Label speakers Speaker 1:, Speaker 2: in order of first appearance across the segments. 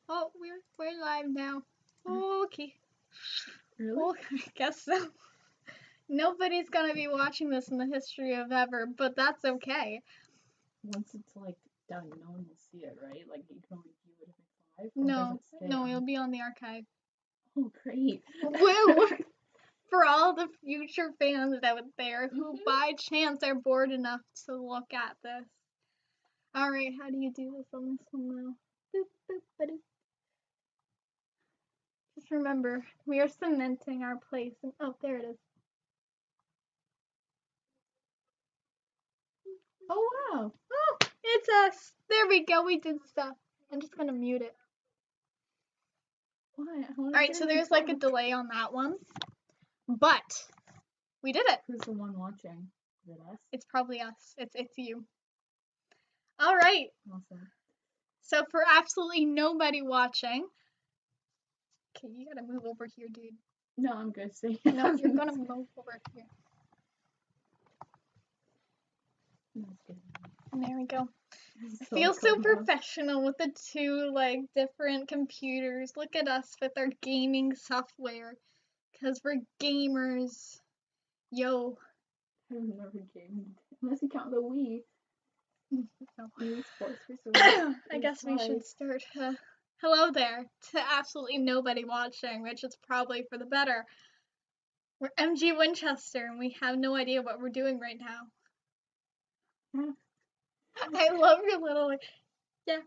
Speaker 1: Oh, we're live now. Okay.
Speaker 2: Really?
Speaker 1: Well, I guess so. Nobody's gonna be watching this in the history of ever, but that's okay.
Speaker 2: Once it's like done, no one will see it, right? Like you can only view it if it's live, or does
Speaker 1: No,
Speaker 2: it stay
Speaker 1: no,
Speaker 2: on?
Speaker 1: it'll be on the archive.
Speaker 2: Oh, great.
Speaker 1: Woo! For all the future fans out there who by chance are bored enough to look at this. Alright, how do you do this on this one now? Boop, boop, ba-doop. Just remember, we are cementing our place. And, oh, there it is.
Speaker 2: Oh wow.
Speaker 1: Oh, it's us. There we go. We did stuff. I'm just gonna mute it.
Speaker 2: Why?
Speaker 1: Alright, so there's like a delay on that one. But we did it.
Speaker 2: Who's the one watching? Is it us?
Speaker 1: It's probably us. It's you. Alright.
Speaker 2: Awesome.
Speaker 1: So for absolutely nobody watching. Okay, you gotta move over here, dude.
Speaker 2: No, I'm good. See.
Speaker 1: No, you're gonna move over here.
Speaker 2: That's good.
Speaker 1: And there we go. I
Speaker 2: So
Speaker 1: feel so
Speaker 2: cool.
Speaker 1: professional with the two like different computers. Look at us with our gaming software. Cause we're gamers. Yo.
Speaker 2: I've never gamed unless you count the Wii.
Speaker 1: No.
Speaker 2: Wii Sports Resort.
Speaker 1: I guess we should start. Hello there to absolutely nobody watching, which is probably for the better. We're MG Winchester, and we have no idea what we're doing right now. I love your little, like, yeah.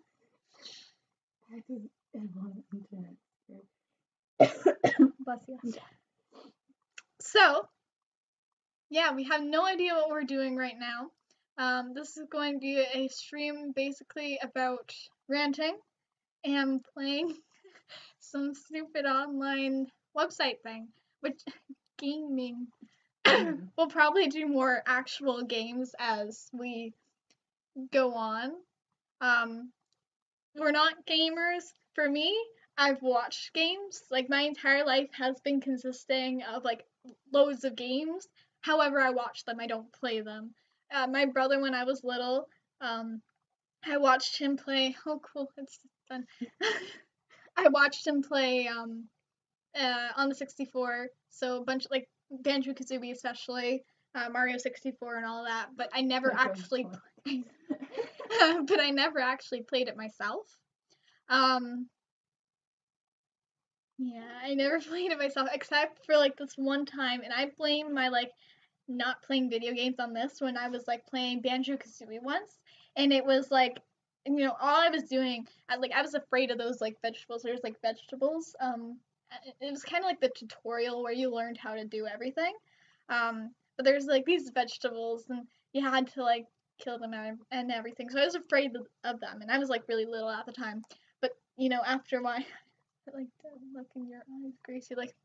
Speaker 2: I just am on the
Speaker 1: internet. Bless you. So, yeah, we have no idea what we're doing right now. This is going to be a stream basically about ranting and playing some stupid online website thing, which gaming. We'll probably do more actual games as we go on. We're not gamers. For me, I've watched games. Like my entire life has been consisting of like loads of games. However, I watch them. I don't play them. My brother, when I was little, I watched him play. Oh, cool! It's done. I watched him play on the 64. So a bunch of, like Banjo Kazooie, especially Mario 64 and all that. But I never actually. But I never actually played it myself. Yeah, I never played it myself except for like this one time, and I blame my like not playing video games on this when I was like playing Banjo Kazooie once, and it was like, all I was doing, I was afraid of those like vegetables. There's like vegetables. It was kind of like the tutorial where you learned how to do everything. But there's like these vegetables, and you had to like kill them and everything. So I was afraid of them, and I was like really little at the time. But after my like dead look in your eyes, Gracie, like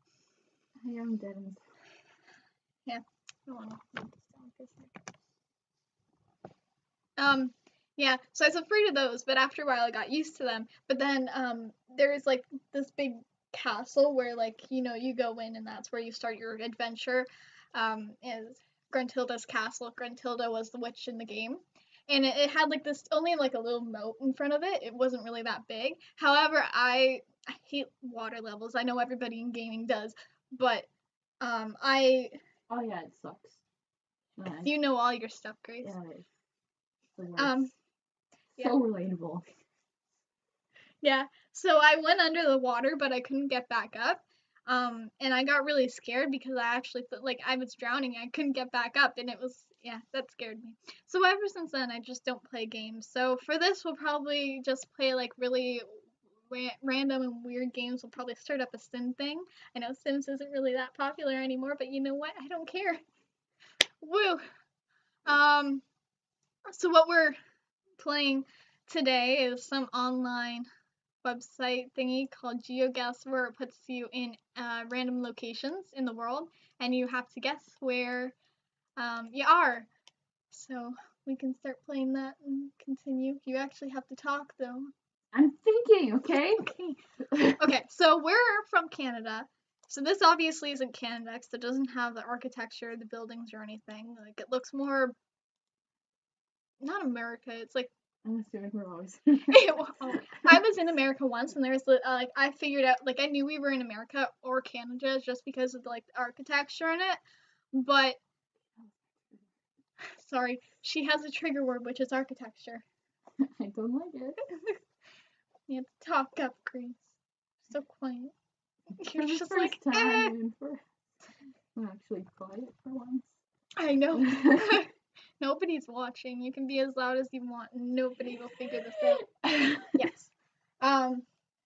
Speaker 2: I am dead.
Speaker 1: Yeah. I wanna put this down for a second. Yeah, so I was afraid of those, but after a while I got used to them. But then there's like this big castle where like, you go in and that's where you start your adventure. Is Gruntilda's castle. Gruntilda was the witch in the game. And it had like this only like a little moat in front of it. It wasn't really that big. However, I hate water levels. I know everybody in gaming does, but I
Speaker 2: Oh yeah, it sucks. Nice.
Speaker 1: You know all your stuff, Grace.
Speaker 2: Yeah, it is.
Speaker 1: Yeah.
Speaker 2: So relatable.
Speaker 1: Yeah. So I went under the water, but I couldn't get back up. And I got really scared because I actually felt like I was drowning. I couldn't get back up, and that scared me. So ever since then, I just don't play games. So for this, we'll probably just play like really random and weird games. We'll probably start up a Sim thing. I know Sims isn't really that popular anymore, but you know what? I don't care. Woo. So what we're playing today is some online website thingy called Geo Guessr, where it puts you in random locations in the world, and you have to guess where you are. So we can start playing that and continue. You actually have to talk though.
Speaker 2: I'm thinking, okay?
Speaker 1: Okay, so we're from Canada. So this obviously isn't Canada because it doesn't have the architecture, the buildings, or anything. Like it looks more not America. It's like
Speaker 2: I'm assuming we're always.
Speaker 1: Oh, I was in America once, and there's like I figured out like I knew we were in America or Canada just because of like the architecture in it. But sorry, she has a trigger word, which is architecture.
Speaker 2: I don't like it.
Speaker 1: You have to talk up, Grace. So quiet. You're
Speaker 2: For the
Speaker 1: just
Speaker 2: first
Speaker 1: like,
Speaker 2: time, and I'm actually quiet for once.
Speaker 1: I know. Nobody's watching. You can be as loud as you want. Nobody will figure this out. Yes.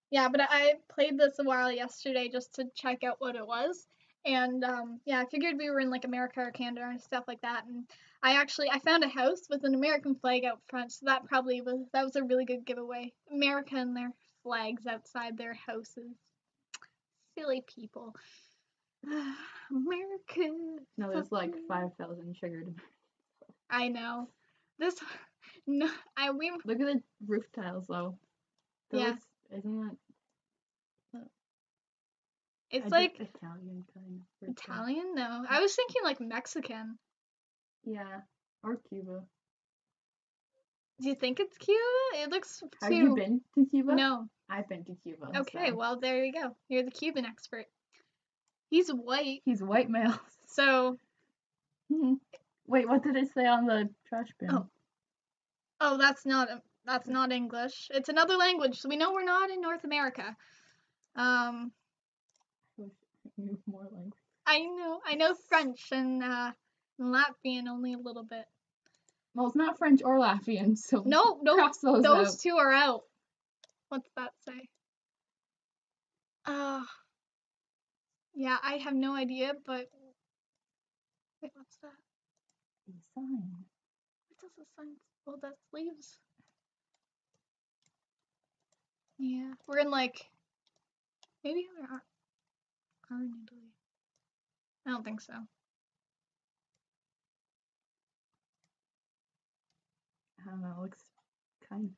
Speaker 1: Yeah, but I played this a while yesterday just to check out what it was. And yeah, I figured we were in like America or Canada and stuff like that. And I found a house with an American flag out front, so that was a really good giveaway. America and their flags outside their houses. Silly people. America.
Speaker 2: No, there's like 5,000 triggered.
Speaker 1: I know. This no, we
Speaker 2: Look at the roof tiles though.
Speaker 1: Yeah.
Speaker 2: Isn't
Speaker 1: it's
Speaker 2: that
Speaker 1: like
Speaker 2: Italian kind of?
Speaker 1: Italian? No. I was thinking like Mexican.
Speaker 2: Yeah, or Cuba.
Speaker 1: Do you think it's Cuba? It looks too.
Speaker 2: Have you been to Cuba?
Speaker 1: No.
Speaker 2: I've been to Cuba.
Speaker 1: Okay,
Speaker 2: so.
Speaker 1: well there you go. You're the Cuban expert. He's white.
Speaker 2: He's white male.
Speaker 1: So
Speaker 2: Wait, what did it say on the trash bin?
Speaker 1: Oh, that's not English. It's another language, so we know we're not in North America.
Speaker 2: I wish I knew more language.
Speaker 1: I know French and Latvian only a little bit.
Speaker 2: Well, it's not French or Latvian, so
Speaker 1: No,
Speaker 2: cross those out.
Speaker 1: two are out. What's that say? Yeah, I have no idea, but wait, what's that?
Speaker 2: A sign.
Speaker 1: What does the sign? Well, that's leaves. Yeah, we're in like maybe we are in Italy. I don't think so.
Speaker 2: I don't know. It looks kind of.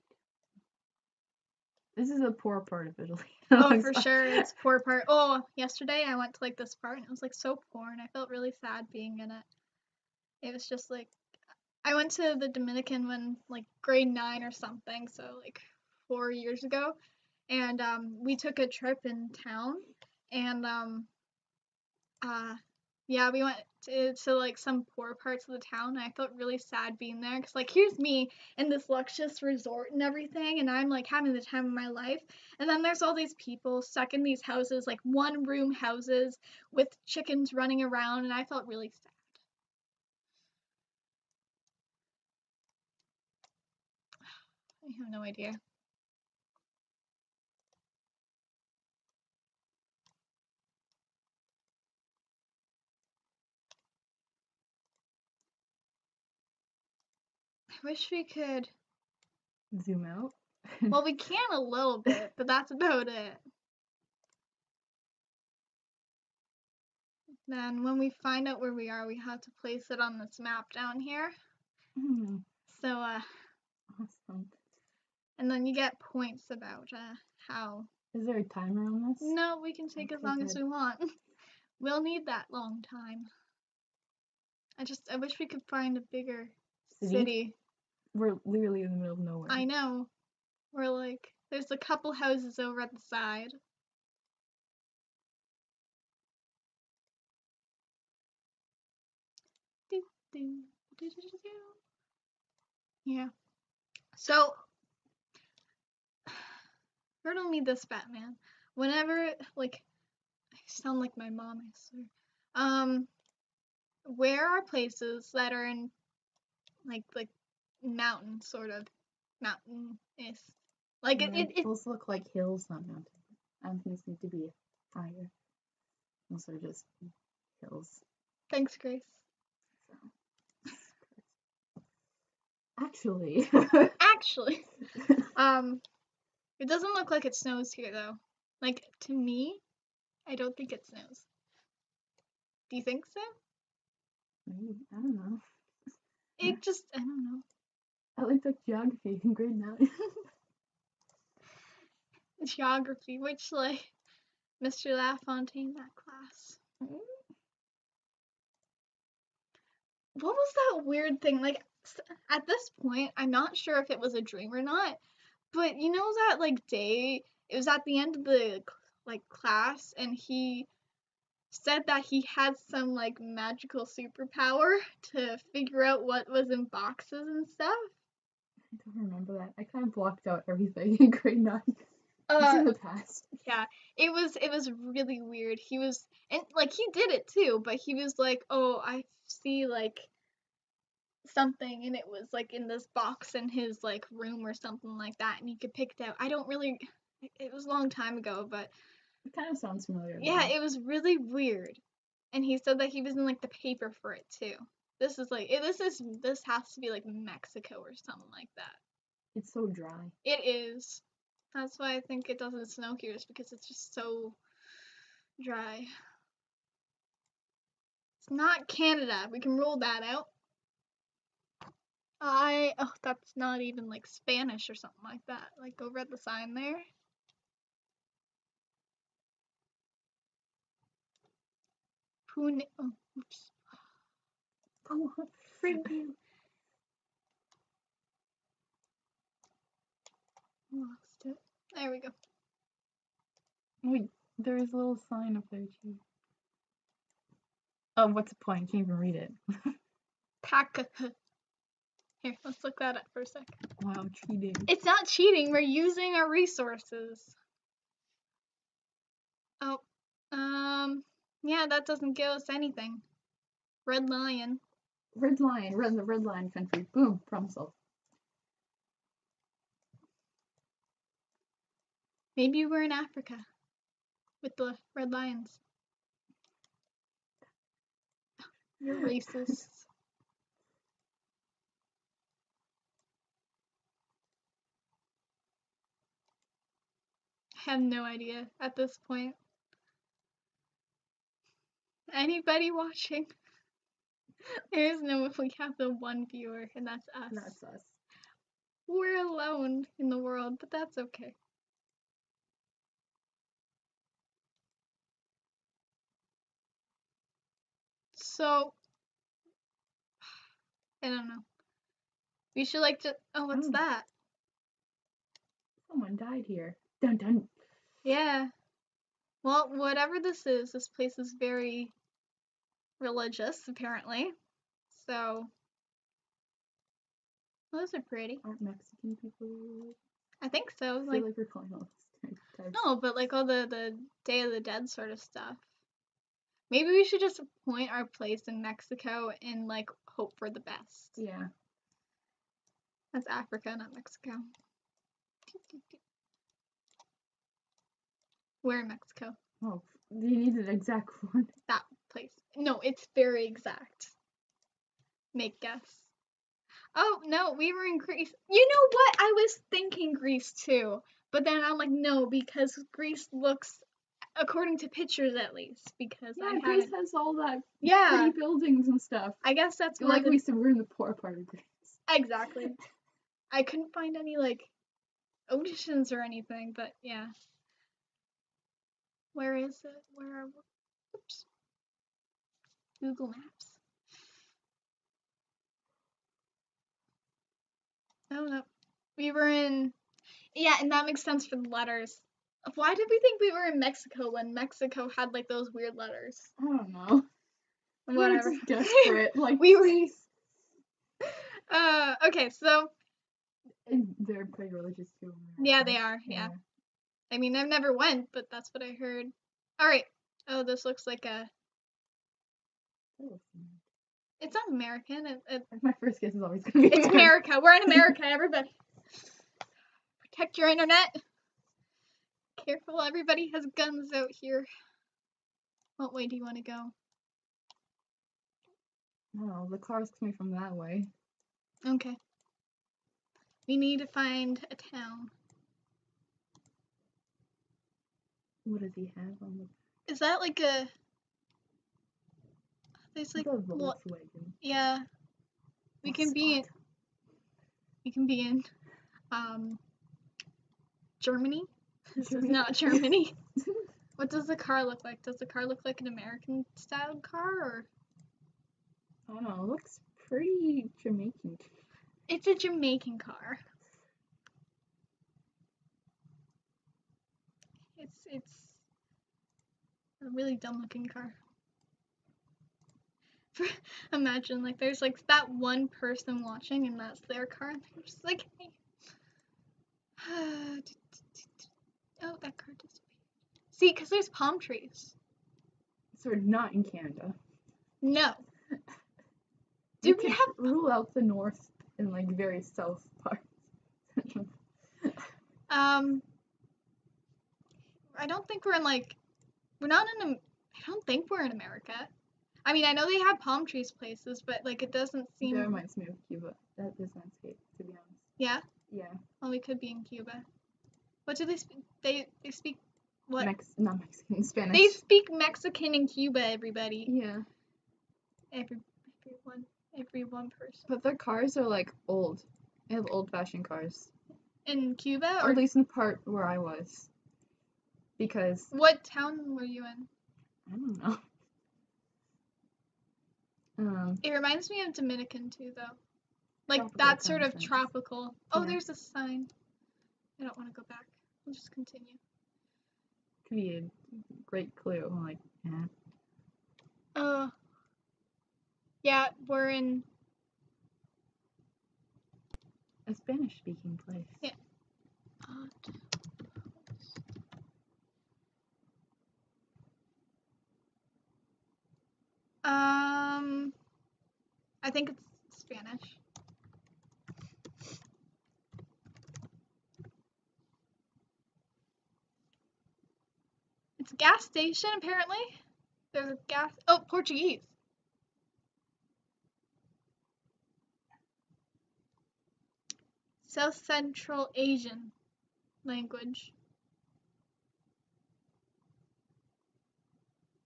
Speaker 2: This is a poor part of Italy.
Speaker 1: Oh, for sure, it's poor part. Oh, yesterday I went to like this part and it was like so poor, and I felt really sad being in it. It was just like I went to the Dominican when like grade 9 or something, so like 4 years ago, and we took a trip in town, and yeah, we went to like some poor parts of the town, and I felt really sad being there because like here's me in this luxurious resort and everything, and I'm like having the time of my life, and then there's all these people stuck in these houses, like one room houses with chickens running around, and I felt really sad. I have no idea. I wish we could.
Speaker 2: Zoom out.
Speaker 1: Well, we can a little bit, but that's about it. Then when we find out where we are, we have to place it on this map down here. So,
Speaker 2: Awesome.
Speaker 1: and then you get points about how.
Speaker 2: Is there a timer on this?
Speaker 1: No, we can take as long as we want. We'll need that long time. I wish we could find a bigger city.
Speaker 2: We're literally in the middle of nowhere.
Speaker 1: I know. We're like, there's a couple houses over at the side. Yeah. So, riddle me this, Batman. Whenever, like, I sound like my mom, I swear. Where are places that are in, like mountain, sort of, mountain-ish? Like,
Speaker 2: Those look like hills, not mountains. Mountains need to be higher. Those are just hills.
Speaker 1: Thanks, Grace.
Speaker 2: So. Actually.
Speaker 1: It doesn't look like it snows here, though. Like, to me, I don't think it snows. Do you think so?
Speaker 2: Maybe. I don't know.
Speaker 1: I don't know.
Speaker 2: I only took geography in grade 9.
Speaker 1: Geography, which, like, Mr. LaFontaine, that class. What was that weird thing? Like, at this point, I'm not sure if it was a dream or not, but you know that like day, it was at the end of the like class, and he said that he had some like magical superpower to figure out what was in boxes and stuff.
Speaker 2: I don't remember that. I kind of blocked out everything in grade 9. It's
Speaker 1: Uh,
Speaker 2: in the past.
Speaker 1: yeah, it was really weird. He was, and like he did it too, but he was like, "Oh, I see like something," and it was like in this box in his like room or something like that, and he could pick it out. I don't really, it was a long time ago, but
Speaker 2: It kind of sounds familiar
Speaker 1: yeah,
Speaker 2: though.
Speaker 1: it was really weird. And he said that he was in like the paper for it too. This is like this has to be like Mexico or something like that.
Speaker 2: It's so dry.
Speaker 1: It is. That's why I think it doesn't snow here, is because it's just so dry. It's not Canada. We can rule that out. Oh, that's not even like Spanish or something like that. Like over at the sign there. Pune. Oh, oops.
Speaker 2: Oh, frig you.
Speaker 1: Lost it. There we go.
Speaker 2: Wait, there is a little sign up there too. Oh, what's the point? Can't even read it.
Speaker 1: Pack. Here, let's look that up for a sec.
Speaker 2: Wow, cheating.
Speaker 1: It's not cheating. We're using our resources. Oh, yeah, that doesn't give us anything. Red lion.
Speaker 2: Red line, the red line country. Boom, problem solved.
Speaker 1: Maybe we're in Africa with the red lions. You're racist. I have no idea at this point. Anybody watching? There's no, we have the one viewer, and that's us.
Speaker 2: That's us.
Speaker 1: We're alone in the world, but that's okay. So, I don't know. We should like to. Oh, what's
Speaker 2: Oh.
Speaker 1: that?
Speaker 2: Someone died here. Dun dun.
Speaker 1: Yeah. Well, whatever this place is very religious, apparently. So, those are pretty.
Speaker 2: Aren't Mexican people?
Speaker 1: I think so.
Speaker 2: I feel like we're calling all this stereotypes.
Speaker 1: No, but like all the Day of the Dead sort of stuff. Maybe we should just appoint our place in Mexico and like hope for the best.
Speaker 2: Yeah.
Speaker 1: That's Africa, not Mexico. We're in Mexico.
Speaker 2: Oh, you need an exact one.
Speaker 1: That place. No, it's very exact. Make guess. Oh, no, we were in Greece. You know what? I was thinking Greece too. But then I'm like, no, because Greece looks, according to pictures at least, because
Speaker 2: Yeah,
Speaker 1: I
Speaker 2: Greece
Speaker 1: haven't.
Speaker 2: has all that
Speaker 1: Yeah,
Speaker 2: pretty buildings and stuff.
Speaker 1: I guess that's more
Speaker 2: Like we said, we're in the poor part of Greece.
Speaker 1: Exactly. I couldn't find any like oceans or anything, but yeah. Where is it? Where are we? Oops. Google Maps. Oh no. We were in, yeah, and that makes sense for the letters. Why did we think we were in Mexico when Mexico had like those weird letters?
Speaker 2: I don't know.
Speaker 1: Whatever.
Speaker 2: We're just desperate. Like,
Speaker 1: We were.
Speaker 2: please.
Speaker 1: Okay, so
Speaker 2: And they're pretty religious too.
Speaker 1: yeah, they are. Yeah. I mean, I've never went, but that's what I heard. All right. Oh, this looks like a. It's not American.
Speaker 2: My first guess is always gonna be
Speaker 1: It's America. We're in America, everybody. Protect your internet. Careful, everybody has guns out here. What way do you want to go?
Speaker 2: No, the car's coming from that way.
Speaker 1: Okay. We need to find a town.
Speaker 2: What does he have on the?
Speaker 1: Is that like a? There's like
Speaker 2: The Volkswagen.
Speaker 1: yeah. We can be in. We can be in. Germany. This is not Germany. What does the car look like? Does the car look like an American style car or?
Speaker 2: I don't know. It looks pretty Jamaican.
Speaker 1: It's a Jamaican car. It's a really dumb looking car. Imagine like there's like that one person watching and that's their car and they're just like, hey. Oh, that car disappeared. See, because there's palm trees.
Speaker 2: So we're not in Canada.
Speaker 1: No.
Speaker 2: You
Speaker 1: Do we
Speaker 2: can
Speaker 1: have
Speaker 2: rule out the north and like very south parts.
Speaker 1: I don't think we're in like we're not in I don't think we're in America. I mean, I know they have palm trees places, but like it doesn't
Speaker 2: That
Speaker 1: seem.
Speaker 2: reminds me of Cuba. That is landscape, to be honest.
Speaker 1: Yeah.
Speaker 2: Yeah.
Speaker 1: Well, we could be in Cuba. What do they speak? They speak what?
Speaker 2: Not Mexican, Spanish.
Speaker 1: They speak Mexican in Cuba. Everybody.
Speaker 2: Yeah.
Speaker 1: Every one person.
Speaker 2: But their cars are like old. They have old-fashioned cars.
Speaker 1: In Cuba,
Speaker 2: Or
Speaker 1: or
Speaker 2: at least in the part where I was. Because
Speaker 1: what town were you in?
Speaker 2: I don't know.
Speaker 1: It reminds me of Dominican too, though. Like
Speaker 2: Tropical
Speaker 1: that sort of
Speaker 2: content.
Speaker 1: tropical. Oh,
Speaker 2: Yeah.
Speaker 1: there's a sign. I don't want to go back. We'll just continue.
Speaker 2: Could be a great clue. I'm like,
Speaker 1: Yeah, we're in.
Speaker 2: a Spanish-speaking place.
Speaker 1: Yeah. I think it's Spanish. It's a gas station, apparently. There's a gas. Oh, Portuguese. South Central Asian language.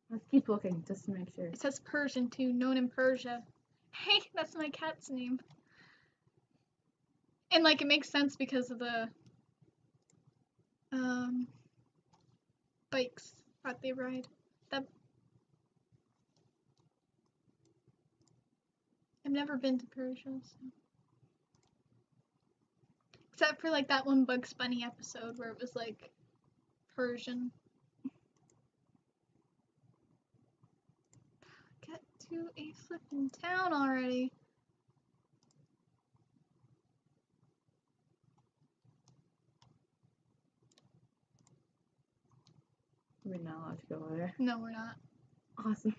Speaker 2: Let's keep looking just to make sure.
Speaker 1: It says Persian too, known in Persia. Hey, that's my cat's name. And like it makes sense because of the bikes that they ride. I've never been to Persia, so. Except for like that one Bugs Bunny episode where it was like Persian. Get to a flippin' town already.
Speaker 2: We're not allowed to go over there.
Speaker 1: No, we're not.
Speaker 2: Awesome.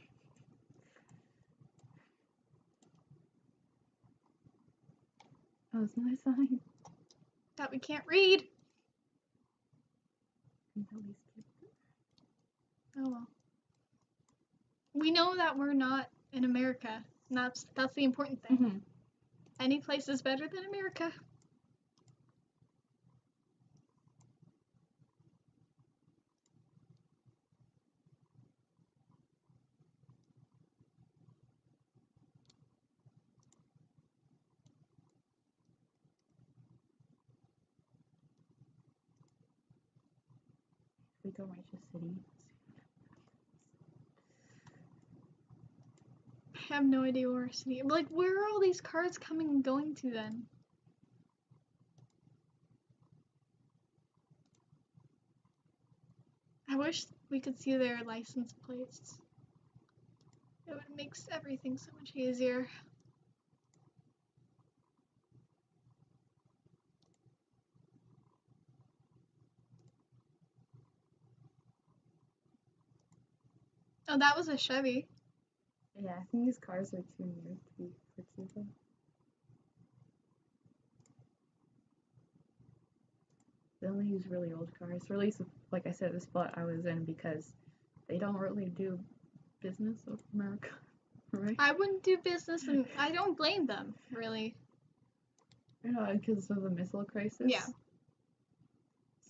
Speaker 2: Oh, it's another sign.
Speaker 1: That we can't read. Oh well. We know that we're not in America. And that's the important thing.
Speaker 2: Mm-hmm.
Speaker 1: Any place is better than America.
Speaker 2: We don't reach a city.
Speaker 1: I have no idea where we're sitting. Like, where are all these cars coming and going to then? I wish we could see their license plates. It would make everything so much easier. Oh, that was a Chevy.
Speaker 2: Yeah, I think these cars are too new to be for Cuba. They only use really old cars. Or at least, like I said, the spot I was in, because they don't really do business with America, right?
Speaker 1: I wouldn't do business, and I don't blame them, really.
Speaker 2: Because of the missile crisis.
Speaker 1: Yeah.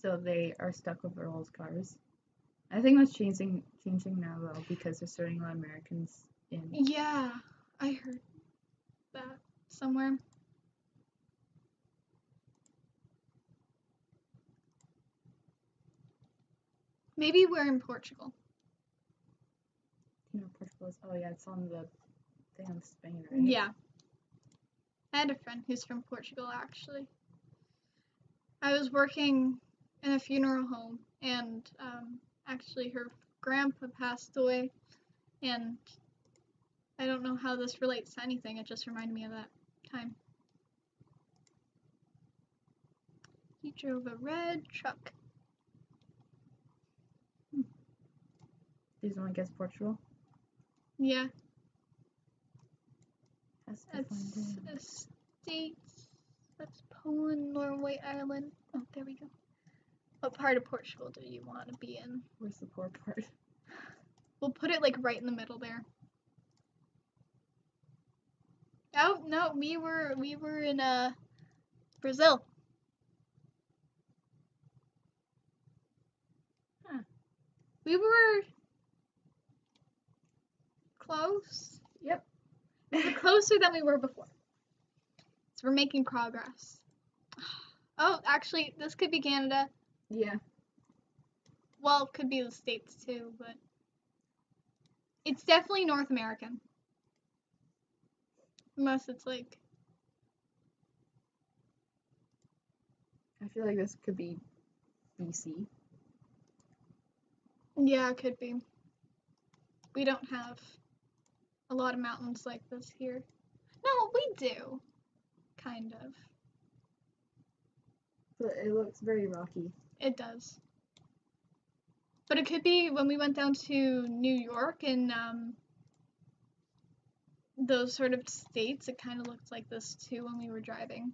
Speaker 2: So they are stuck with their old cars. I think that's changing now, though, because there's starting a lot of Americans in.
Speaker 1: Yeah, I heard that somewhere. Maybe we're in Portugal.
Speaker 2: Portugal is. Oh, yeah, it's on the thing of Spain, right?
Speaker 1: Yeah. I had a friend who's from Portugal, actually. I was working in a funeral home, and actually her grandpa passed away, and I don't know how this relates to anything. It just reminded me of that time. He drove a red truck.
Speaker 2: These one guess Portugal.
Speaker 1: Yeah.
Speaker 2: That's
Speaker 1: A state. That's Poland, Norway, Ireland. Oh, there we go. What part of Portugal do you want to be in?
Speaker 2: Where's the poor part?
Speaker 1: We'll put it like right in the middle there. Oh no, we were in Brazil.
Speaker 2: Huh.
Speaker 1: We were close.
Speaker 2: Yep.
Speaker 1: We were closer than we were before. So we're making progress. Oh, actually, this could be Canada.
Speaker 2: Yeah.
Speaker 1: Well, it could be the States too, but it's definitely North American. Unless it's like,
Speaker 2: I feel like this could be BC.
Speaker 1: yeah, it could be. We don't have a lot of mountains like this here. No, we do. Kind of.
Speaker 2: But it looks very rocky.
Speaker 1: It does. But it could be when we went down to New York and those sort of states, it kind of looked like this too when we were driving.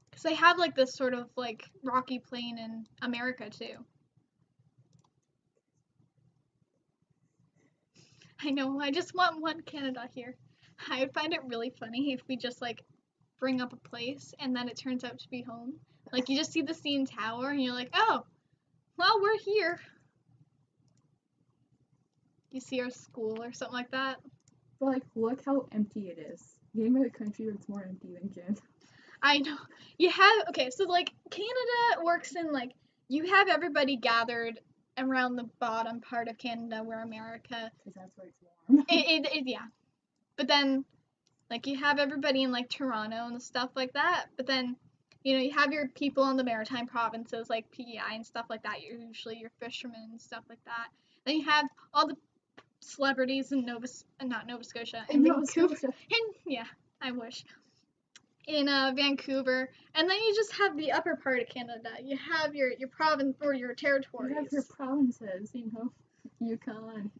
Speaker 1: Because they have like this sort of like rocky plain in America too. I know, I just want one Canada here. I would find it really funny if we just like bring up a place and then it turns out to be home. Like you just see the CN Tower and you're like, oh, well, we're here. You see our school or something like that.
Speaker 2: But like, look how empty it is. Name of the country that's more empty than Canada.
Speaker 1: I know. You have, okay, so like Canada works in like, you have everybody gathered around the bottom part of Canada where America,
Speaker 2: Because that's where it's warm.
Speaker 1: yeah. But then, like, you have everybody in like Toronto and stuff like that. But then, you know, you have your people in the maritime provinces like PEI and stuff like that. Usually your fishermen and stuff like that. Then you have all the celebrities in not Nova Scotia, in
Speaker 2: Nova
Speaker 1: Vancouver.
Speaker 2: Scotia.
Speaker 1: Yeah, I wish. In Vancouver, and then you just have the upper part of Canada. You have your province or your territories.
Speaker 2: You have your provinces, you know, Yukon,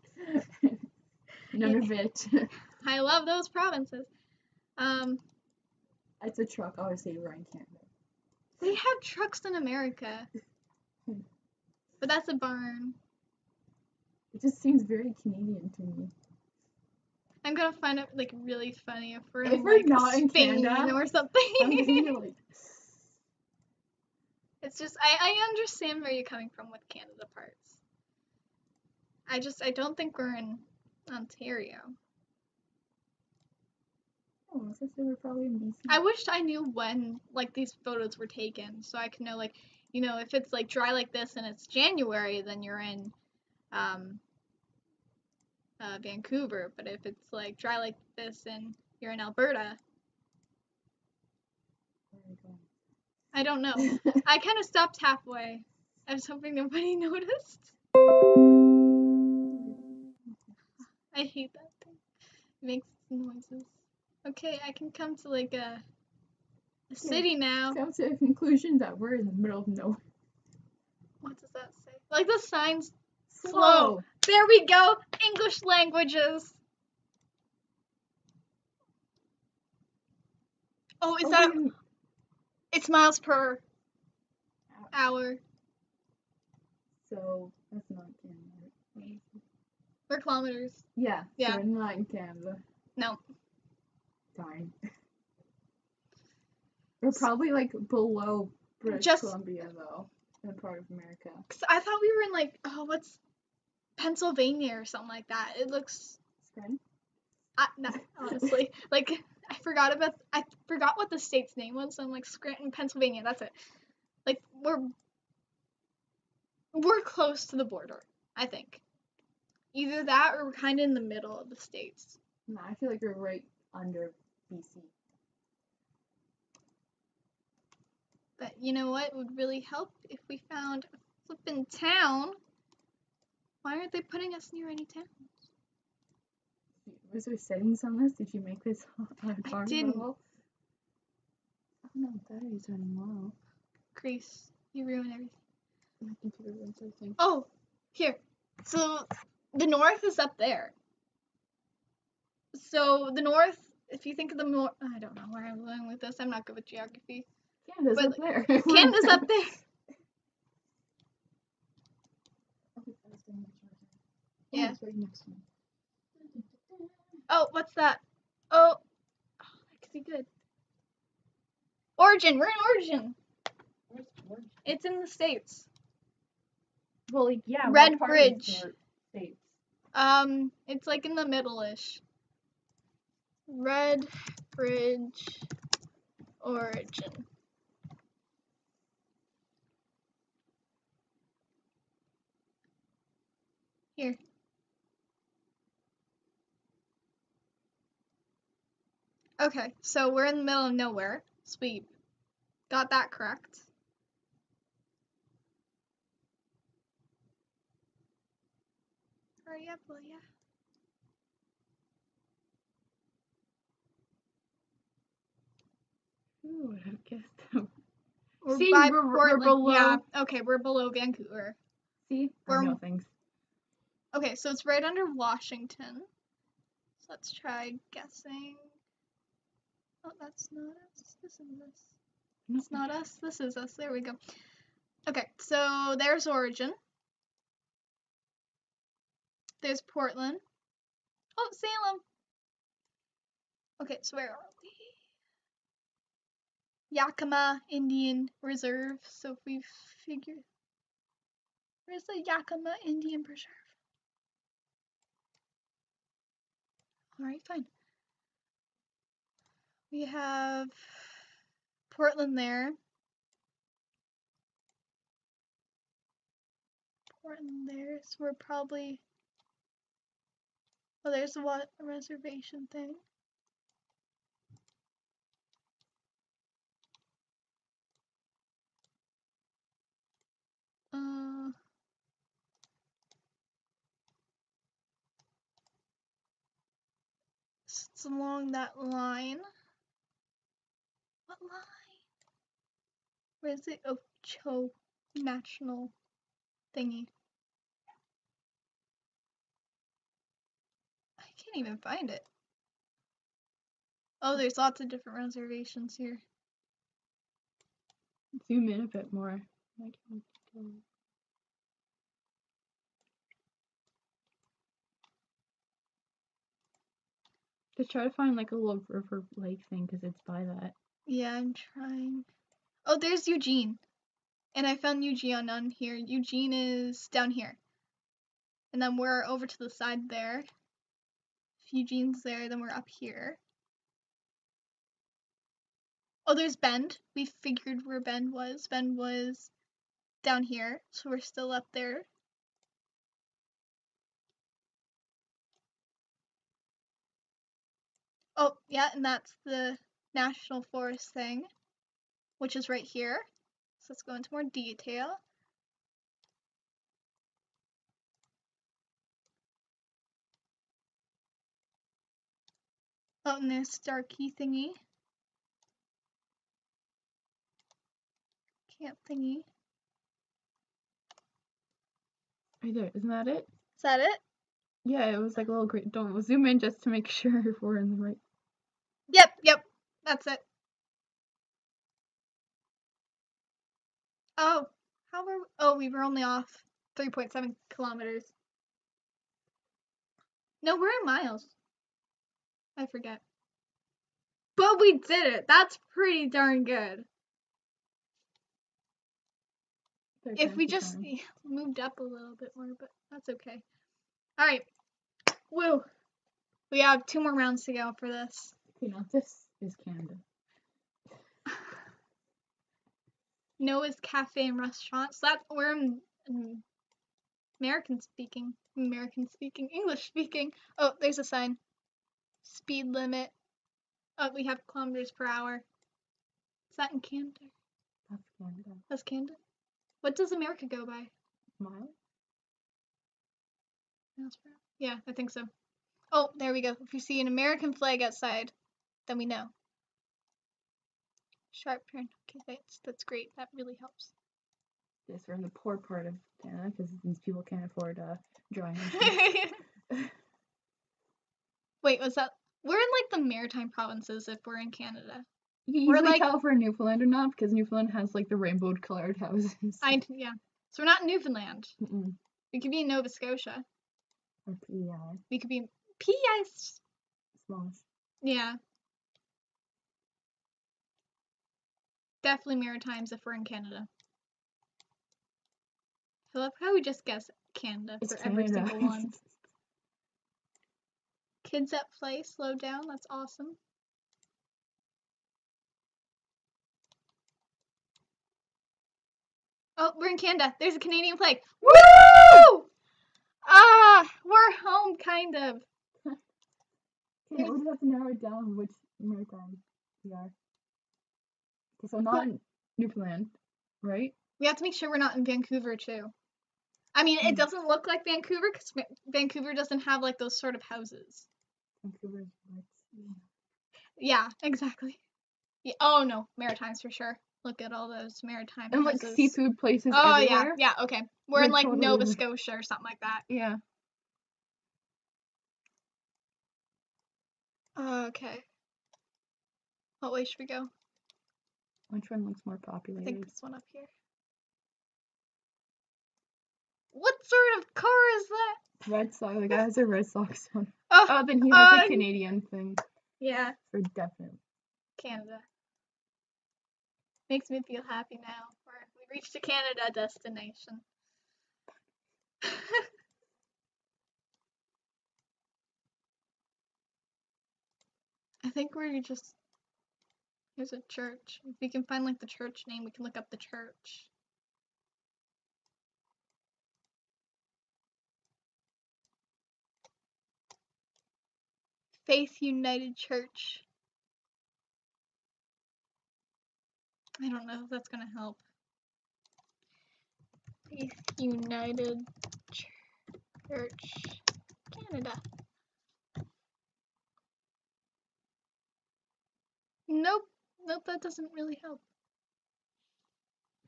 Speaker 2: Nunavut.
Speaker 1: I love those provinces.
Speaker 2: It's a truck, obviously, we're in Canada.
Speaker 1: They have trucks in America, but that's a barn.
Speaker 2: It just seems very Canadian to me.
Speaker 1: I'm gonna find it like really funny if we're
Speaker 2: If
Speaker 1: in
Speaker 2: we're
Speaker 1: like
Speaker 2: not in
Speaker 1: Spain
Speaker 2: Canada,
Speaker 1: or
Speaker 2: I'm
Speaker 1: something.
Speaker 2: gonna be like,
Speaker 1: It's just I understand where you're coming from with Canada parts. I don't think we're in Ontario.
Speaker 2: oh, I was gonna say we're probably in BC.
Speaker 1: I wished I knew when like these photos were taken so I could know like, you know, if it's like dry like this and it's January, then you're in Vancouver, but if it's like dry like this and you're in Alberta,
Speaker 2: Where are we going?
Speaker 1: I don't know. I kind of stopped halfway. I was hoping nobody noticed. I hate that thing. It makes noises. Okay, I can come to like a city now.
Speaker 2: Come to a conclusion that we're in the middle of nowhere.
Speaker 1: What does that say? Like the signs.
Speaker 2: Slow.
Speaker 1: There we go. English languages. Oh, is that? It's miles per hour.
Speaker 2: So that's not Canada.
Speaker 1: Or kilometers.
Speaker 2: Yeah.
Speaker 1: Yeah.
Speaker 2: So we're not in Canada.
Speaker 1: No.
Speaker 2: Darn. We're probably like below British Columbia though, in part of America.
Speaker 1: Cause I thought we were in like what's Pennsylvania or something like that. It looks.
Speaker 2: Scranton?
Speaker 1: No, honestly, like I forgot what the state's name was. So I'm like Scranton, Pennsylvania. That's it. Like we're close to the border. I think either that or we're kind of in the middle of the states.
Speaker 2: No, I feel like we're right under BC.
Speaker 1: But you know what would really help if we found a flippin' town? Why aren't they putting us near any towns?
Speaker 2: Was there settings on this? Did you make this
Speaker 1: I didn't.
Speaker 2: Oh no, battery's running low.
Speaker 1: Grace, you ruin everything.
Speaker 2: My computer ruins everything.
Speaker 1: Oh, here. So the north is up there. So the north, if you think of the north, I don't know where I'm going with this. I'm not good with geography.
Speaker 2: Canada's
Speaker 1: But
Speaker 2: up there.
Speaker 1: Canada's up there. Yeah.
Speaker 2: It's right next to me.
Speaker 1: Oh, what's that? Oh, that could be good. Oregon. We're in Oregon.
Speaker 2: Where's Oregon?
Speaker 1: It's in the States.
Speaker 2: Well, like, yeah.
Speaker 1: Red
Speaker 2: what part
Speaker 1: Bridge.
Speaker 2: Is the States?
Speaker 1: It's like in the middle-ish. Red Bridge, Oregon. Here. Okay, so we're in the middle of nowhere. Sweet. Got that correct. Hurry up, will ya?
Speaker 2: Who would have guessed?
Speaker 1: We're
Speaker 2: See,
Speaker 1: by
Speaker 2: we're
Speaker 1: Portland.
Speaker 2: below.
Speaker 1: Yeah, okay, we're below Vancouver.
Speaker 2: See? I know things.
Speaker 1: Okay, so it's right under Washington. So let's try guessing. Oh, that's not us. This is us. It's not us. This is us. There we go. Okay, so there's Oregon. There's Portland. Oh, Salem. Okay, so where are we? Yakima Indian Reserve. So if we figure, where's the Yakima Indian Preserve? All right, fine. We have Portland there. Portland there. So we're probably. Oh, there's the reservation thing. It's along that line. What line? Where is it? Oh, Cho National thingy. I can't even find it. Oh, there's lots of different reservations here.
Speaker 2: Zoom in a bit more. Just try to find like a little river lake thing because it's by that.
Speaker 1: Yeah, I'm trying. Oh, there's Eugene. And I found Eugene on here. Eugene is down here. And then we're over to the side there. If Eugene's there, then we're up here. Oh, there's Bend. We figured where Bend was. Bend was down here, so we're still up there. Oh, yeah, and that's the National Forest thing, which is right here. So let's go into more detail. Oh, and there's star key thingy. Camp thingy.
Speaker 2: Right there, isn't that it?
Speaker 1: Is that it?
Speaker 2: Yeah, it was like a little great. Don't zoom in just to make sure if we're in the right.
Speaker 1: Yep, that's it. Oh, how were we? Oh, we were only off 3.7 kilometers. No, we're in miles. I forget. But we did it. That's pretty darn good. If we just moved up a little bit more, but that's okay. All right. Woo. We have 2 more rounds to go for this.
Speaker 2: Okay, now this is Canada.
Speaker 1: Noah's Cafe and Restaurant. So that's we're in American speaking, English speaking. Oh, there's a sign. Speed limit Oh, we have kilometers per hour. Is that in Canada?
Speaker 2: That's Canada.
Speaker 1: That's Canada? What does America go by?
Speaker 2: Mile?
Speaker 1: Miles per hour? Yeah, I think so. Oh, there we go. If you see an American flag outside, then we know. Sharp turn. Okay, that's great. That really helps.
Speaker 2: Yes, we're in the poor part of Canada because these people can't afford drawing.
Speaker 1: Wait, was that? We're in like the maritime provinces if we're in Canada.
Speaker 2: You can
Speaker 1: We're
Speaker 2: easily
Speaker 1: like-
Speaker 2: tell if we're in Newfoundland or not because Newfoundland has like the rainbow colored houses.
Speaker 1: Yeah. So we're not in Newfoundland.
Speaker 2: Mm-mm.
Speaker 1: We could be in Nova Scotia.
Speaker 2: Or PEI.
Speaker 1: We could be in PEI.
Speaker 2: Smallish.
Speaker 1: Yeah. Definitely Maritimes if we're in Canada. I love how we just guess Canada
Speaker 2: It's
Speaker 1: for every
Speaker 2: Canada.
Speaker 1: single one. Kids at play, slow down. That's awesome. Oh, we're in Canada. There's a Canadian flag. Woo! Ah, we're home, kind of.
Speaker 2: Okay, we just have to narrow it down which maritime we are. Okay, so not in Newfoundland, right?
Speaker 1: We have to make sure we're not in Vancouver, too. I mean, it doesn't look like Vancouver because Vancouver doesn't have like those sort of houses.
Speaker 2: Vancouver's right.
Speaker 1: Yeah, exactly. Yeah. Oh no, Maritimes for sure. Look at all those maritime
Speaker 2: And like
Speaker 1: houses.
Speaker 2: seafood places
Speaker 1: Oh
Speaker 2: everywhere.
Speaker 1: yeah, okay. We're in
Speaker 2: We're
Speaker 1: like
Speaker 2: totally
Speaker 1: Nova
Speaker 2: like-
Speaker 1: Scotia or something like that.
Speaker 2: Yeah.
Speaker 1: Okay. What way should we go?
Speaker 2: Which one looks more
Speaker 1: I
Speaker 2: populated?
Speaker 1: think this one up here. What sort of car is that?
Speaker 2: Red Sox. The guy has a Red Sox one.
Speaker 1: Oh,
Speaker 2: Oh, then he has a Canadian thing.
Speaker 1: yeah,
Speaker 2: For definite.
Speaker 1: Canada. Makes me feel happy now. We reached a Canada destination. I think we're just. There's a church. If we can find like the church name, we can look up the church. Faith United Church. I don't know if that's gonna help. Faith United Church, Canada. Nope, that doesn't really help.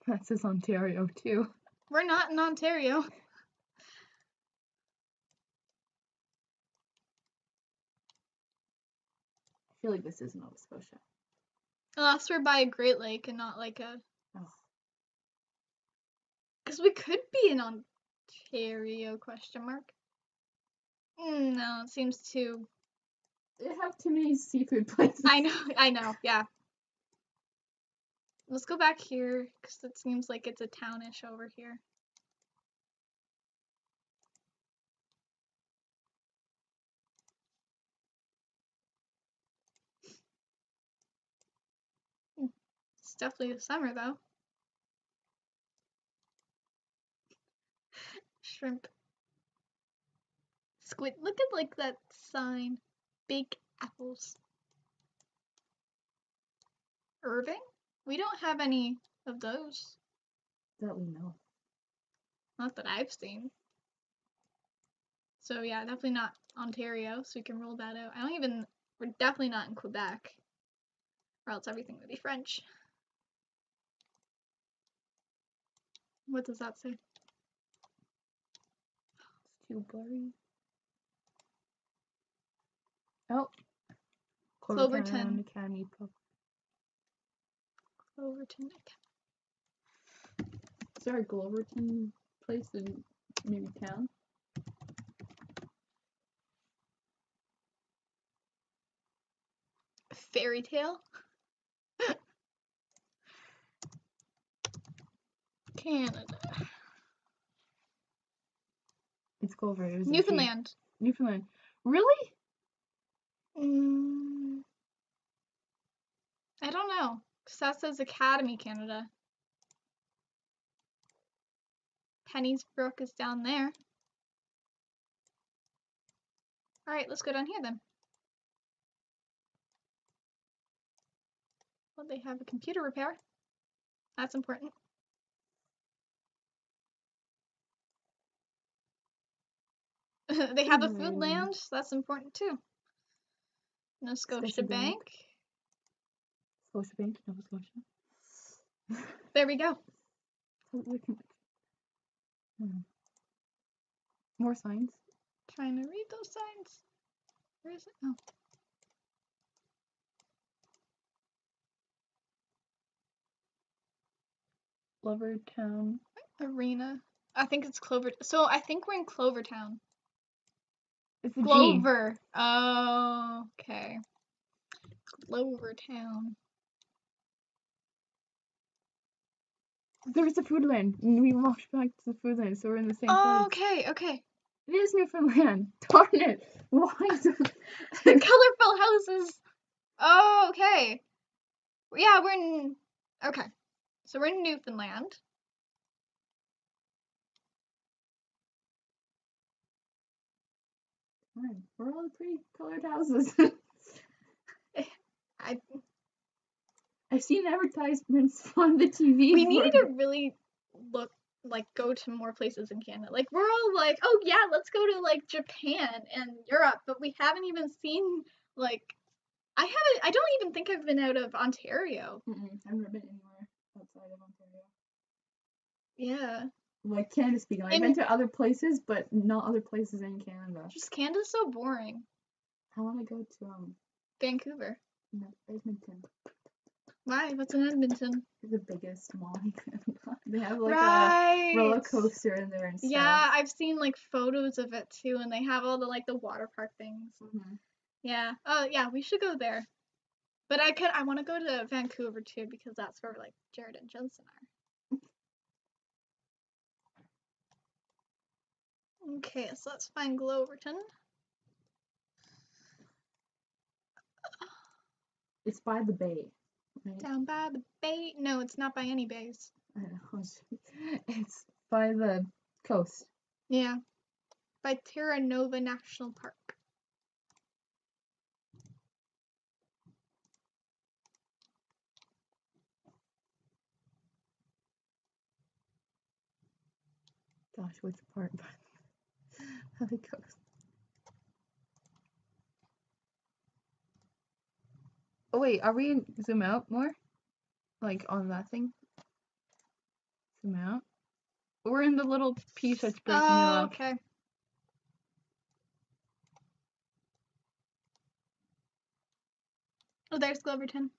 Speaker 2: That says Ontario too.
Speaker 1: We're not in Ontario.
Speaker 2: I feel like this is Nova Scotia.
Speaker 1: Unless we're by a Great Lake and not like a.
Speaker 2: Oh.
Speaker 1: Because we could be in Ontario, question mark. No, it seems too.
Speaker 2: They have too many seafood places.
Speaker 1: I know, yeah. Let's go back here, because it seems like it's a townish over here. It's definitely the summer, though. Shrimp. Squid. Look at like that sign. Big apples. Irving? We don't have any of those.
Speaker 2: That we know.
Speaker 1: Not that I've seen. So yeah, definitely not Ontario, so we can rule that out. We're definitely not in Quebec. Or else everything would be French. What does that say?
Speaker 2: It's too blurry. Oh.
Speaker 1: Cloverton.
Speaker 2: Academy Pub.
Speaker 1: Cloverton.
Speaker 2: Is there a Gloverton place in maybe town?
Speaker 1: Fairy tale? Canada.
Speaker 2: It's Glover.
Speaker 1: Newfoundland.
Speaker 2: Newfoundland. Really?
Speaker 1: I don't know. Because that says Academy Canada. Penny's Brook is down there. Alright, let's go down here then. Oh, they have a computer repair. That's important. They have a food lounge. That's important too. No Scotia Bank.
Speaker 2: Scotia Bank, Nova Scotia.
Speaker 1: There we go.
Speaker 2: More signs.
Speaker 1: Trying to read those signs. Where is it? Oh.
Speaker 2: Lovertown.
Speaker 1: Arena. I think it's Clover. So I think we're in Clovertown.
Speaker 2: It's a G.
Speaker 1: Clover. Oh, okay. Clovertown.
Speaker 2: There's a food land. And we walked back to the food land, so we're in the same
Speaker 1: Oh,
Speaker 2: place.
Speaker 1: okay, okay.
Speaker 2: It is Newfoundland. Darn it. Why is it?
Speaker 1: Colorful houses. Oh, okay. Yeah, we're in. Okay. So we're in Newfoundland.
Speaker 2: We're all pretty colored houses. I've seen advertisements on the TV.
Speaker 1: We need to really go to more places in Canada. Like, we're all like, oh yeah, let's go to like Japan and Europe, but we haven't even seen like. I don't even think I've been out of Ontario.
Speaker 2: I've never been anywhere outside of Ontario.
Speaker 1: Yeah.
Speaker 2: Like, Canada speaking. I've been to other places, but not other places in Canada.
Speaker 1: Just Canada's so boring.
Speaker 2: I want to go to
Speaker 1: Vancouver.
Speaker 2: No, Edmonton.
Speaker 1: Why? What's in Edmonton?
Speaker 2: The biggest mall in Canada. They have like
Speaker 1: Right.
Speaker 2: a roller coaster in there and stuff.
Speaker 1: Yeah, I've seen like photos of it too, and they have all the like the water park things. Yeah. Oh yeah, we should go there. But I want to go to Vancouver too because that's where like Jared and Jensen are. Okay, so let's find Gloverton.
Speaker 2: It's by the bay. Right?
Speaker 1: Down by the bay? No, it's not by any bays.
Speaker 2: I know. It's by the coast.
Speaker 1: Yeah. By Terra Nova National Park.
Speaker 2: Gosh, which part of the coast? Oh wait, are we in zoom out more? Like on that thing? Zoom out? We're in the little piece that's breaking off.
Speaker 1: Okay. Oh, there's Gloverton.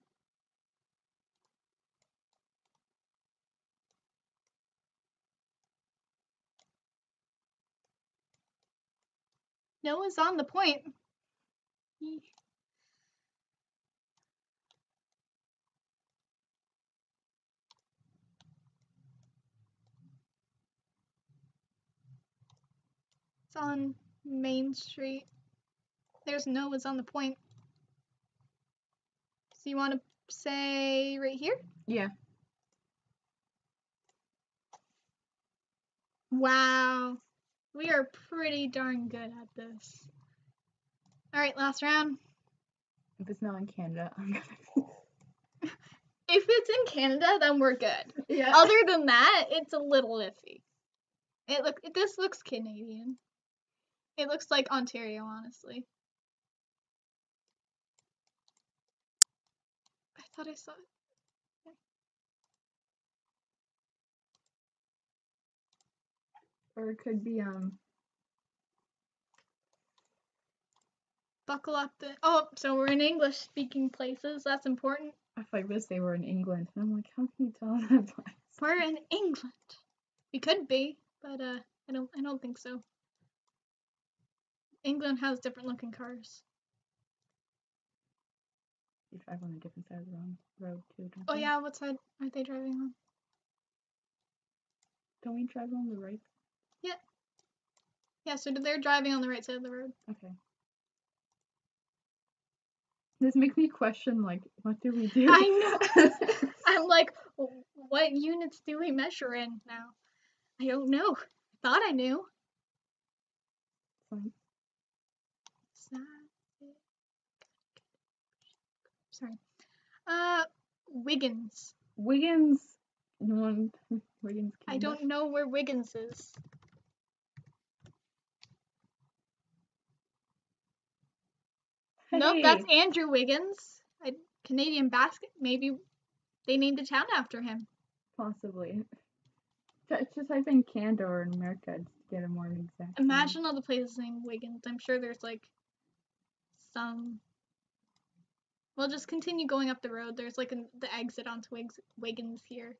Speaker 1: Noah's on the point. It's on Main Street. There's Noah's on the point. So you want to say right here?
Speaker 2: Yeah.
Speaker 1: Wow. We are pretty darn good at this. Alright, last round.
Speaker 2: If it's not in Canada, I'm gonna
Speaker 1: If it's in Canada, then we're good.
Speaker 2: Yeah.
Speaker 1: Other than that, it's a little iffy. This looks Canadian. It looks like Ontario, honestly. I thought I saw it.
Speaker 2: Or it could be
Speaker 1: Buckle up oh, so we're in English speaking places. That's important.
Speaker 2: I thought you were gonna say we're in England. And I'm like, how can you tell that?
Speaker 1: We're in England. We could be, but I don't think so. England has different looking cars.
Speaker 2: You drive on a different side of the road too, don't
Speaker 1: Oh
Speaker 2: you?
Speaker 1: yeah, what side are they driving on?
Speaker 2: Don't we drive on the right?
Speaker 1: Yeah. Yeah, so they're driving on the right side of the road.
Speaker 2: Okay. This makes me question, like, what do we do?
Speaker 1: I know. I'm like, what units do we measure in now? I don't know. I thought I knew.
Speaker 2: Fine.
Speaker 1: Sorry. Wiggins.
Speaker 2: Wiggins. No one. Wiggins.
Speaker 1: I don't know where Wiggins is.
Speaker 2: Hey.
Speaker 1: Nope, that's Andrew Wiggins. A Canadian basket. Maybe they named a town after him.
Speaker 2: Possibly. Just type in Canada or in America to get a more exact.
Speaker 1: Imagine all the places named Wiggins. I'm sure there's like some. We'll just continue going up the road. There's like the exit onto Wiggins here.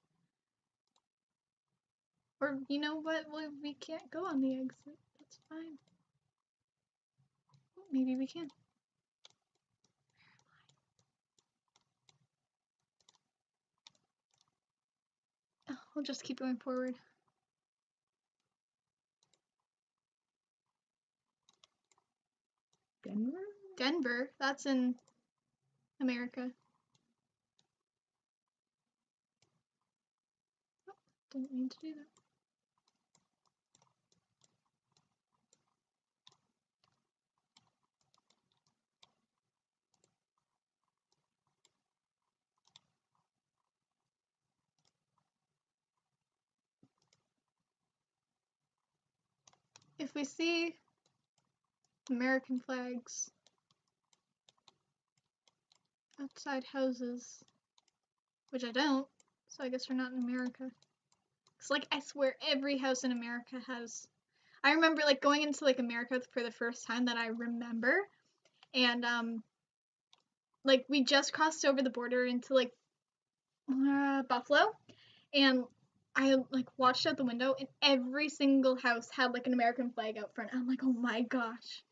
Speaker 1: Or you know what? Well, we can't go on the exit. That's fine. Maybe we can. Oh, we'll just keep going forward.
Speaker 2: Denver?
Speaker 1: Denver? That's in America. Oh, didn't mean to do that. If we see American flags outside houses, which I don't, so I guess we're not in America. Cause like I swear every house in America has. I remember like going into like America for the first time that I remember, and like we just crossed over the border into like Buffalo, and I like watched out the window, and every single house had like an American flag out front. I'm like, oh my gosh,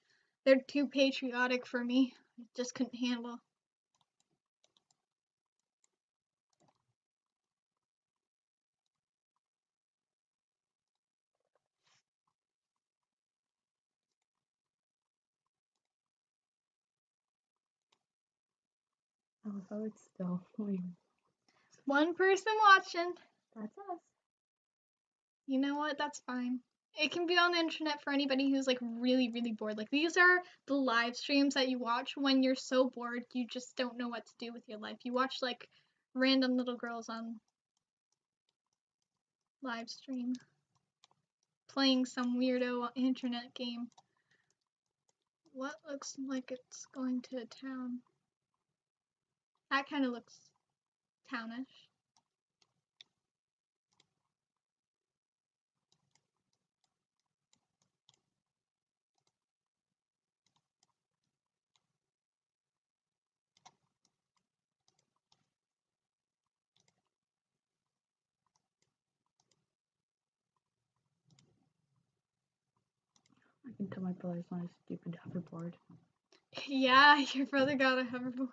Speaker 1: they're too patriotic for me. I just couldn't handle.
Speaker 2: Oh, so it's still going.
Speaker 1: One person watching.
Speaker 2: That's us.
Speaker 1: You know what? That's fine. It can be on the internet for anybody who's like really, really bored. Like these are the live streams that you watch when you're so bored you just don't know what to do with your life. You watch like random little girls on live stream playing some weirdo internet game. What looks like it's going to a town? That kind of looks townish.
Speaker 2: I can tell my brother's on a stupid hoverboard.
Speaker 1: Yeah, your brother got a hoverboard.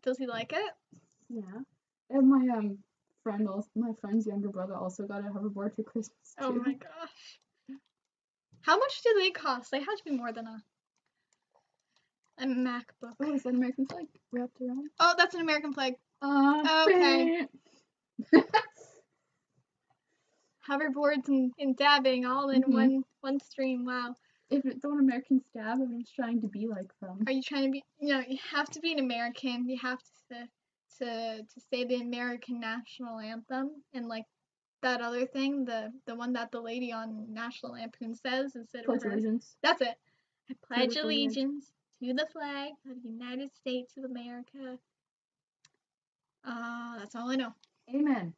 Speaker 1: Does he like it?
Speaker 2: Yeah. And my friend's younger brother also got a hoverboard for Christmas too.
Speaker 1: Oh my gosh. How much do they cost? They have to be more than a MacBook.
Speaker 2: Oh, is that American flag wrapped around?
Speaker 1: Oh, that's an American flag.
Speaker 2: Okay.
Speaker 1: Hoverboards and dabbing all in one stream. Wow.
Speaker 2: If it's on American Stab, I'm just trying to be like them.
Speaker 1: Are you trying to be? You know, you have to be an American. You have to say the American national anthem and like that other thing, the one that the lady on National Lampoon says instead of her.
Speaker 2: Pledge allegiance.
Speaker 1: That's it. I pledge allegiance to the flag of the United States of America. That's all I know.
Speaker 2: Amen.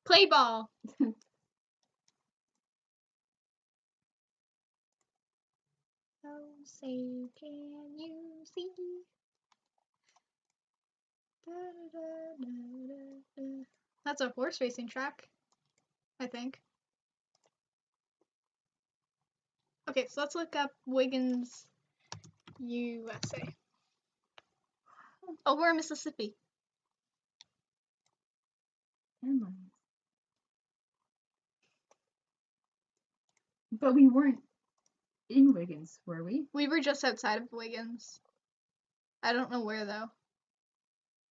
Speaker 1: Play ball. Oh, say, can you see? Da, da, da, da, da. That's a horse racing track, I think. Okay, so let's look up Wiggins, USA. Oh, we're in Mississippi.
Speaker 2: Am I? But we weren't in Wiggins, were we?
Speaker 1: We were just outside of Wiggins. I don't know where though.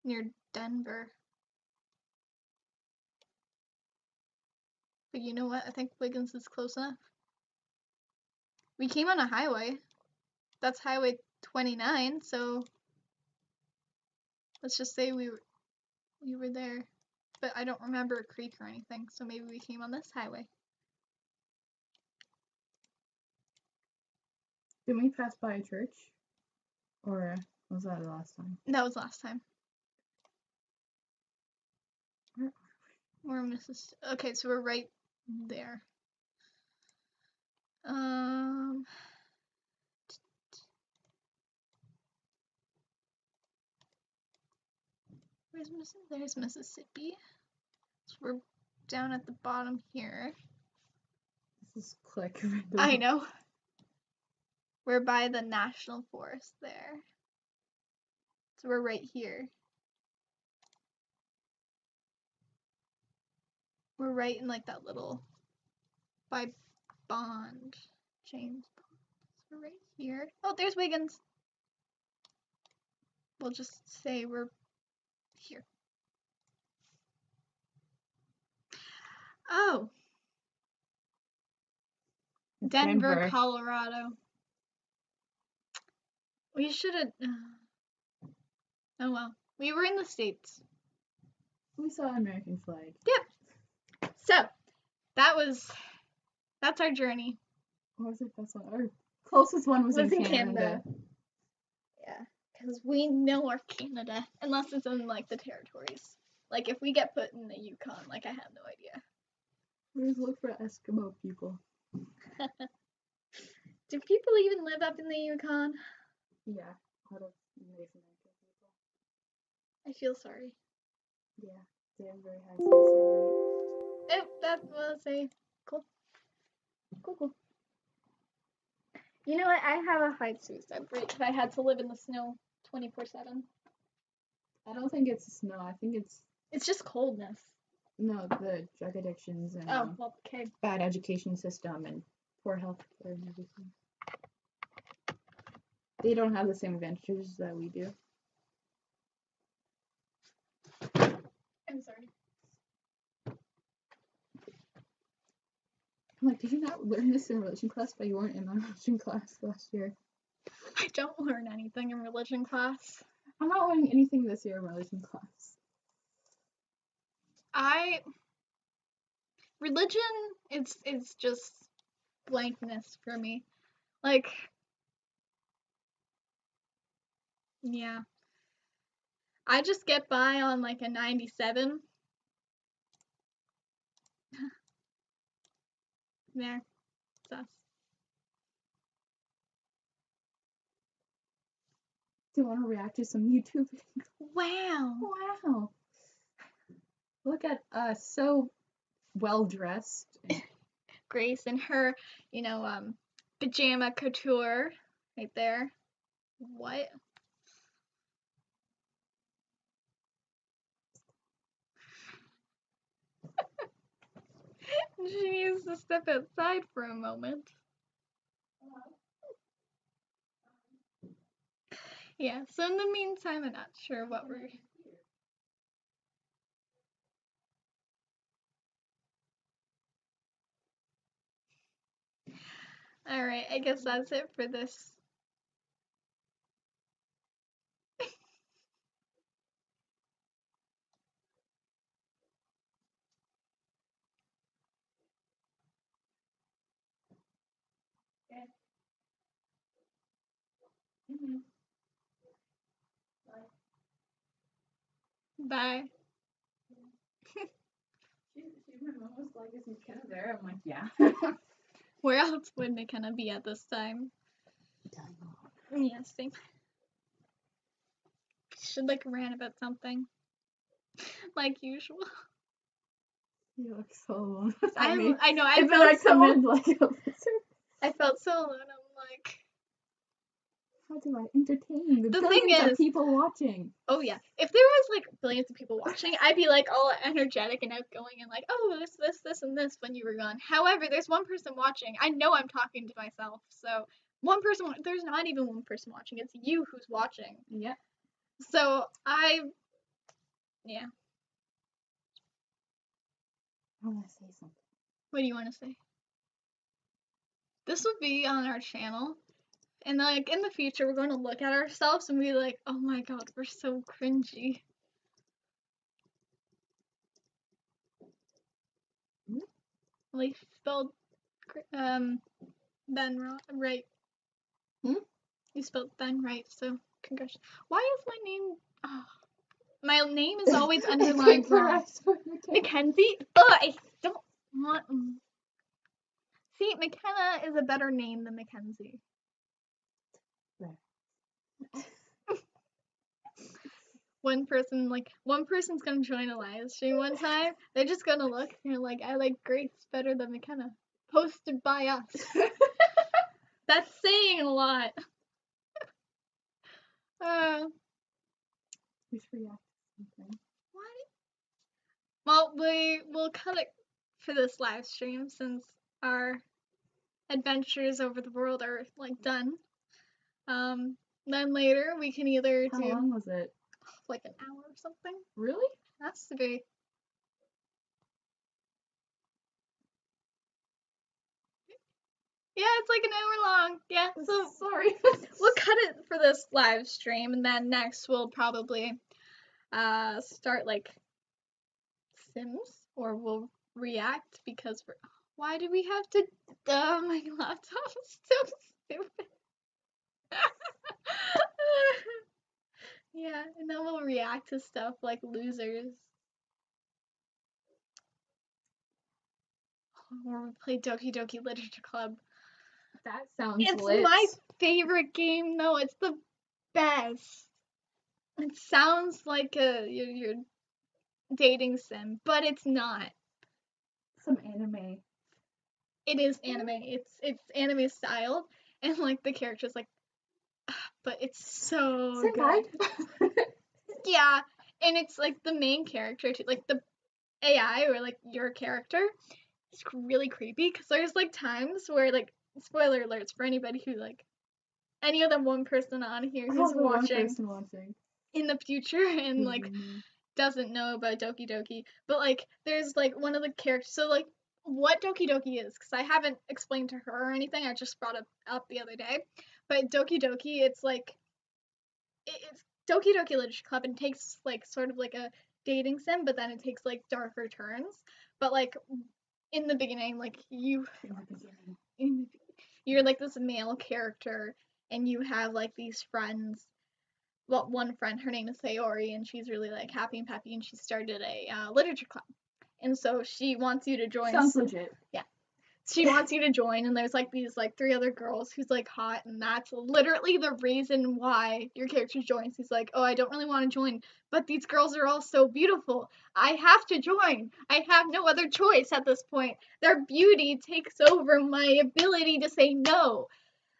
Speaker 1: Near Denver. But you know what? I think Wiggins is close enough. We came on a highway. That's Highway 29, so Let's just say we were there, but I don't remember a creek or anything, so maybe we came on this highway.
Speaker 2: Didn't we pass by a church? Or was that the last time?
Speaker 1: That was last time. We're Mrs. Okay, so we're right there. There's Mississippi. So we're down at the bottom here.
Speaker 2: This is click.
Speaker 1: I know. We're by the National Forest there. So we're right here. We're right in like that little by Bond. James Bond. So we're right here. Oh, there's Wiggins. We'll just say we're here. Oh. Denver, Colorado. We should have. Oh well. We were in the States.
Speaker 2: We saw an American flag.
Speaker 1: Yep. So, that's our journey.
Speaker 2: What was it? That's one. Our closest one was in Canada.
Speaker 1: Yeah, because we know our Canada, unless it's in like the territories. Like if we get put in the Yukon, like I have no idea.
Speaker 2: We just look for Eskimo people.
Speaker 1: Do people even live up in the Yukon?
Speaker 2: Yeah, a lot of Native American people.
Speaker 1: I feel sorry.
Speaker 2: Yeah, they have very high suicide rate.
Speaker 1: Oh, that was cool. Cool. You know what? I have a high suicide rate if I had to live in the snow 24/7.
Speaker 2: I don't think it's snow. I think
Speaker 1: it's just coldness.
Speaker 2: No, the drug addictions and
Speaker 1: okay.
Speaker 2: Bad education system and poor health care and everything. They don't have the same advantages that we do.
Speaker 1: I'm sorry.
Speaker 2: I'm like, did you not learn this in religion class? But you weren't in my religion class last year.
Speaker 1: I don't learn anything in religion class.
Speaker 2: I'm not learning anything this year in religion class.
Speaker 1: Religion is just blankness for me. Like, yeah. I just get by on like a 97. There. It's us.
Speaker 2: Do you want to react to some YouTube videos?
Speaker 1: Wow.
Speaker 2: Look at us, so well dressed.
Speaker 1: Grace and her, pajama couture right there. What? She needs to step outside for a moment. Yeah, so in the meantime, I'm not sure what we're... Alright, I guess that's it for this. Bye.
Speaker 2: My mom was like, is McKenna there? I'm like, yeah.
Speaker 1: Where else would McKenna be at this time? Yeah, same. Should like rant about something. Like usual.
Speaker 2: You look so alone.
Speaker 1: I know,
Speaker 2: I
Speaker 1: felt so alone. I'm like,
Speaker 2: how do I entertain the
Speaker 1: thing
Speaker 2: billions
Speaker 1: is,
Speaker 2: of people watching?
Speaker 1: Oh yeah, if there was like billions of people watching, I'd be like all energetic and outgoing and like, oh, this, and this when you were gone. However, there's one person watching. I know I'm talking to myself, so there's not even one person watching. It's you who's watching.
Speaker 2: Yeah.
Speaker 1: So
Speaker 2: yeah. I want to say something.
Speaker 1: What do you want to say? This will be on our channel, And like in the future, we're going to look at ourselves and be like, oh my god, we're so cringy. Well, you spelled Ben right. You spelled Ben right, so congrats. Why is my name? Oh, my name is always underlined wrong. Mackenzie? Oh, I don't want. See, McKenna is a better name than Mackenzie. One person's gonna join a live stream one time. They're just gonna look and they're like, I like Grace better than McKenna. Posted by us. That's saying a lot.
Speaker 2: We should react to something.
Speaker 1: Well, we'll cut it for this live stream since our adventures over the world are like done. Then later we can either
Speaker 2: How
Speaker 1: do
Speaker 2: long was it?
Speaker 1: like an hour or something.
Speaker 2: Really?
Speaker 1: Has to be. Yeah, it's like an hour long. Yeah, so
Speaker 2: Sorry.
Speaker 1: we'll cut it for this live stream, and then next we'll probably start like Sims, or we'll react because we're. Why do we have to? Oh, my laptop is so stupid. Yeah, and then we'll react to stuff like losers. Or we'll play Doki Doki Literature Club.
Speaker 2: That sounds
Speaker 1: It's
Speaker 2: lit.
Speaker 1: my favorite game, though. It's the best. It sounds like your dating sim, but it's not.
Speaker 2: Some anime.
Speaker 1: It is anime. It's anime style, and like the characters like, but it's so
Speaker 2: Senpai.
Speaker 1: good. Yeah, and it's like the main character too, like the AI or like your character. It's really creepy because there's like times where like spoiler alerts for anybody who like any of them one person on here who's watching in the future and like doesn't know about Doki Doki, but like there's like one of the characters. So like what Doki Doki is, because I haven't explained to her or anything. I just brought it up the other day. But Doki Doki, it's like it's Doki Doki Literature Club and takes like sort of like a dating sim, but then it takes like darker turns. But like in the beginning, like you're like this male character and you have like these friends. Well, one friend, her name is Sayori, and she's really like happy and peppy, and she started a literature club, and so she wants you to join.
Speaker 2: Sounds legit.
Speaker 1: Yeah, she wants you to join, and there's like these like 3 other girls who's like hot, and that's literally the reason why your character joins. He's like, oh, I don't really want to join, but these girls are all so beautiful. I have to join. I have no other choice at this point. Their beauty takes over my ability to say no.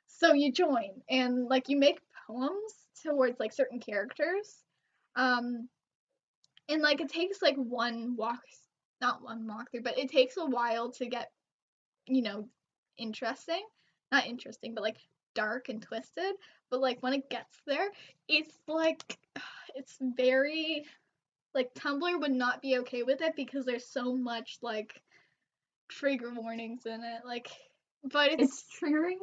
Speaker 1: So you join, and like you make poems towards like certain characters. And like it takes like not one walkthrough, but it takes a while to get, you know, interesting. Not interesting, but like dark and twisted. But like when it gets there, it's like it's very like Tumblr would not be okay with it because there's so much like trigger warnings in it. Like, but
Speaker 2: it's triggering.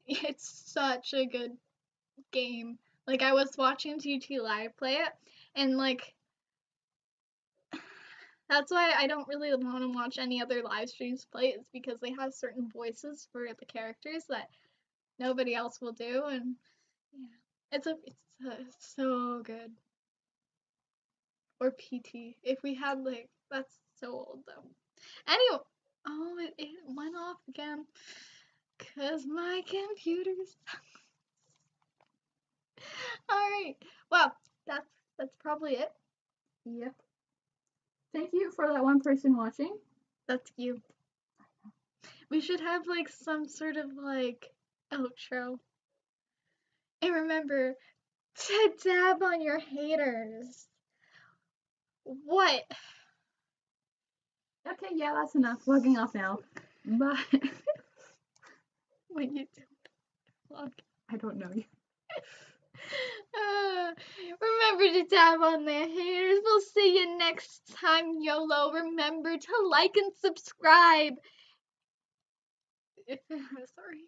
Speaker 1: It's such a good game. Like I was watching GT Live play it, and like that's why I don't really want to watch any other live streams play it, is because they have certain voices for the characters that nobody else will do, and yeah, it's so good. Or PT, if we had like that's so old though. Anyway, oh it went off again, cause my computer's. All right. Well, that's probably it.
Speaker 2: Yep. Thank you for that one person watching.
Speaker 1: That's you. We should have like some sort of like outro. And remember to dab on your haters. What?
Speaker 2: Okay, yeah, that's enough. Logging off now. Bye.
Speaker 1: When you do.
Speaker 2: I don't know you.
Speaker 1: Remember to dab on their haters. We'll see you next time, YOLO. Remember to like and subscribe. Sorry.